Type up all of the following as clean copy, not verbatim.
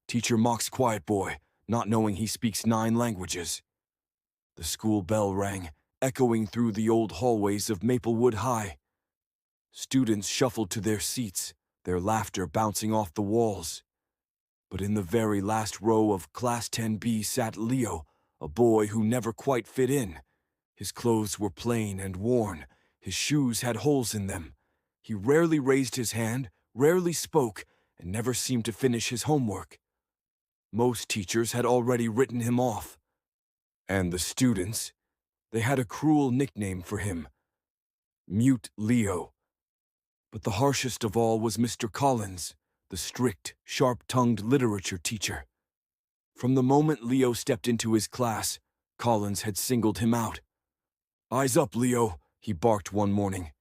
Teacher mocks quiet boy, not knowing he speaks 9 languages. The school bell rang, echoing through the old hallways of Maplewood High. Students shuffled to their seats, their laughter bouncing off the walls. But in the very last row of Class 10B sat Leo, a boy who never quite fit in. His clothes were plain and worn. His shoes had holes in them. He rarely raised his hand, rarely spoke, and never seemed to finish his homework. Most teachers had already written him off. And the students, they had a cruel nickname for him, Mute Leo. But the harshest of all was Mr. Collins, the strict, sharp-tongued literature teacher. From the moment Leo stepped into his class, Collins had singled him out. "Eyes up, Leo," he barked one morning.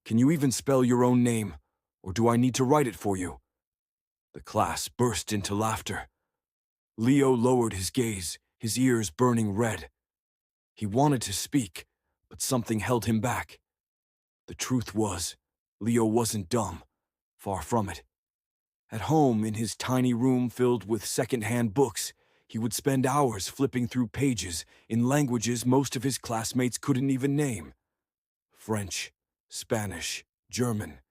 "Can you even spell your own name, or do I need to write it for you?" The class burst into laughter. Leo lowered his gaze, his ears burning red. He wanted to speak, but something held him back. The truth was, Leo wasn't dumb, far from it. At home, in his tiny room filled with second-hand books, he would spend hours flipping through pages in languages most of his classmates couldn't even name. French, Spanish, German.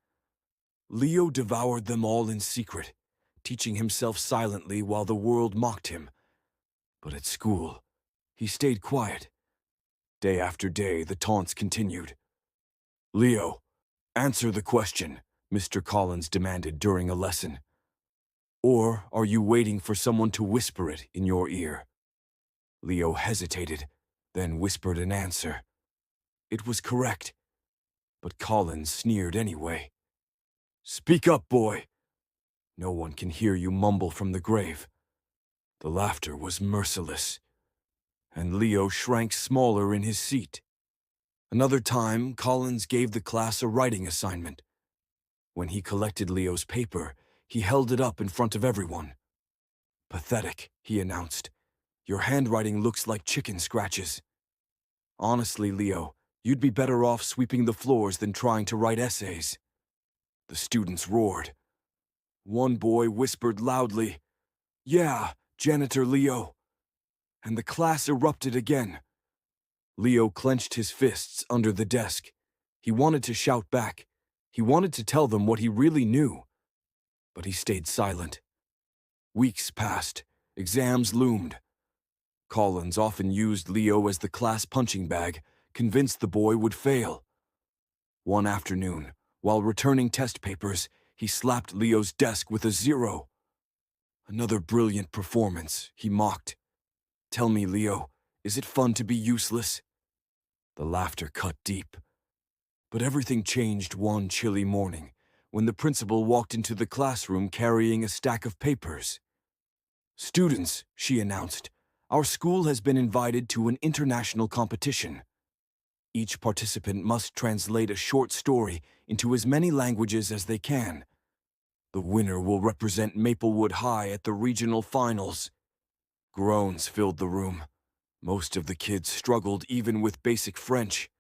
Leo devoured them all in secret, teaching himself silently while the world mocked him. But at school, he stayed quiet. Day after day, the taunts continued. "Leo, answer the question," Mr. Collins demanded during a lesson. "Or are you waiting for someone to whisper it in your ear?" Leo hesitated, then whispered an answer. It was correct, but Collins sneered anyway. "Speak up, boy. No one can hear you mumble from the grave." The laughter was merciless, and Leo shrank smaller in his seat. Another time, Collins gave the class a writing assignment. When he collected Leo's paper, he held it up in front of everyone. "Pathetic," he announced. "Your handwriting looks like chicken scratches." "Honestly, Leo, you'd be better off sweeping the floors than trying to write essays." The students roared. One boy whispered loudly, "Yeah, Janitor Leo." And the class erupted again. Leo clenched his fists under the desk. He wanted to shout back. He wanted to tell them what he really knew. But he stayed silent. Weeks passed. Exams loomed. Collins often used Leo as the class punching bag, convinced the boy would fail. One afternoon, while returning test papers, he slapped Leo's desk with a 0. "Another brilliant performance," he mocked. "Tell me, Leo, is it fun to be useless?" The laughter cut deep. But everything changed one chilly morning, when the principal walked into the classroom carrying a stack of papers. "Students," she announced, "our school has been invited to an international competition. Each participant must translate a short story into as many languages as they can. The winner will represent Maplewood High at the regional finals." Groans filled the room. Most of the kids struggled even with basic French.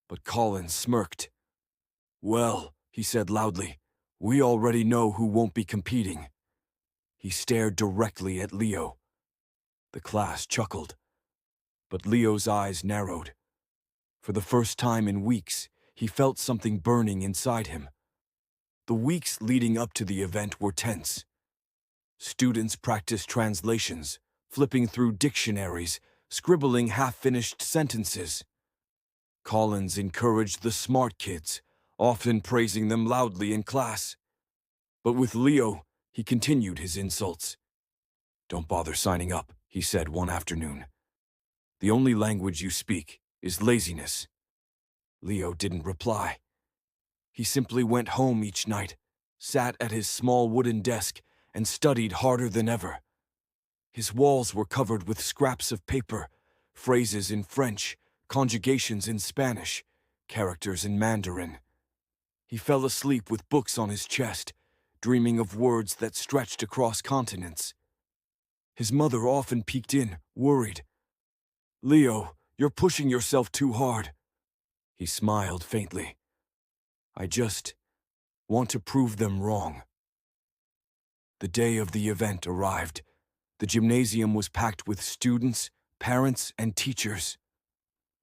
But Collins smirked. "Well," he said loudly, "we already know who won't be competing." He stared directly at Leo. The class chuckled. But Leo's eyes narrowed. For the first time in weeks, he felt something burning inside him. The weeks leading up to the event were tense. Students practiced translations, flipping through dictionaries, scribbling half-finished sentences. Collins encouraged the smart kids, often praising them loudly in class. But with Leo, he continued his insults. "Don't bother signing up," he said one afternoon. "The only language you speak is laziness." Leo didn't reply. He simply went home each night, sat at his small wooden desk, and studied harder than ever. His walls were covered with scraps of paper, phrases in French, conjugations in Spanish, characters in Mandarin. He fell asleep with books on his chest, dreaming of words that stretched across continents. His mother often peeked in, worried. "Leo, you're pushing yourself too hard." He smiled faintly. "I just want to prove them wrong." The day of the event arrived. The gymnasium was packed with students, parents, and teachers.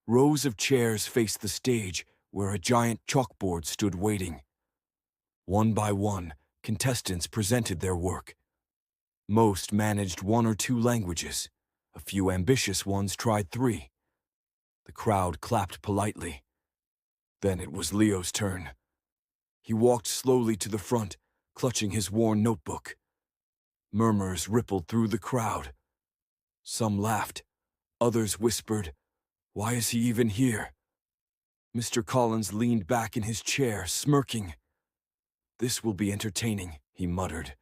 Rows of chairs faced the stage where a giant chalkboard stood waiting. One by one, contestants presented their work. Most managed one or two languages. A few ambitious ones tried three. The crowd clapped politely. Then it was Leo's turn. He walked slowly to the front, clutching his worn notebook. Murmurs rippled through the crowd. Some laughed. Others whispered, "Why is he even here?" Mr. Collins leaned back in his chair, smirking. "This will be entertaining," he muttered.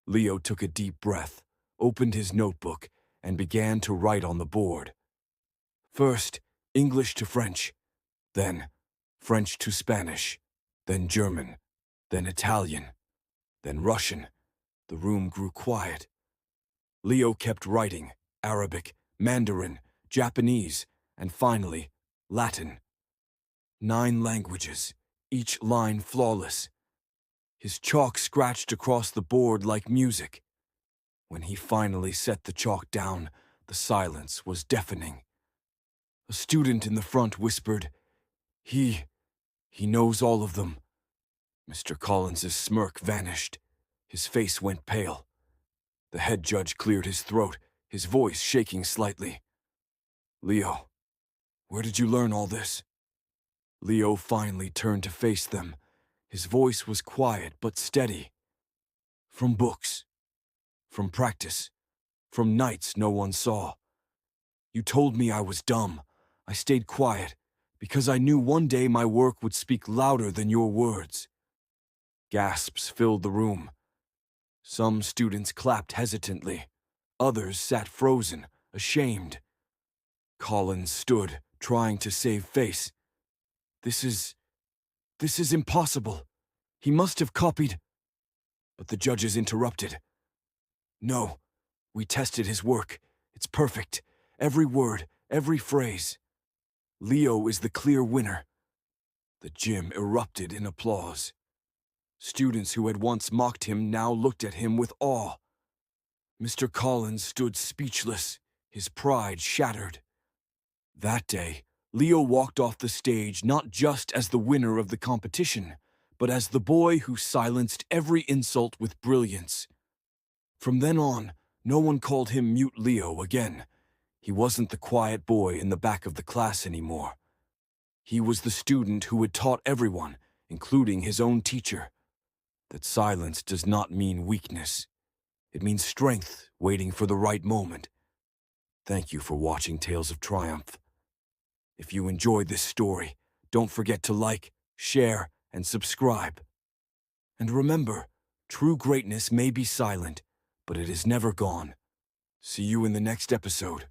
Leo took a deep breath, opened his notebook, and began to write on the board. First, English to French, then French to Spanish, then German, then Italian, then Russian. The room grew quiet. Leo kept writing Arabic, Mandarin, Japanese, and finally, Latin. 9 languages, each line flawless. His chalk scratched across the board like music. When he finally set the chalk down, the silence was deafening. A student in the front whispered, He knows all of them." Mr. Collins's smirk vanished. His face went pale. The head judge cleared his throat, his voice shaking slightly. "Leo, where did you learn all this?" Leo finally turned to face them. His voice was quiet but steady. "From books. From practice. From nights no one saw. You told me I was dumb. I stayed quiet, because I knew one day my work would speak louder than your words." Gasps filled the room. Some students clapped hesitantly. Others sat frozen, ashamed. Collins stood, trying to save face. This is impossible. He must have copied." But the judges interrupted. "No, we tested his work. It's perfect. Every word, every phrase. Leo is the clear winner." The gym erupted in applause. Students who had once mocked him now looked at him with awe. Mr. Collins stood speechless, his pride shattered. That day, Leo walked off the stage not just as the winner of the competition, but as the boy who silenced every insult with brilliance. From then on, no one called him Mute Leo again. He wasn't the quiet boy in the back of the class anymore. He was the student who had taught everyone, including his own teacher, that silence does not mean weakness. It means strength waiting for the right moment. Thank you for watching Tales of Triumph. If you enjoyed this story, don't forget to like, share, and subscribe. And remember, true greatness may be silent, but it is never gone. See you in the next episode.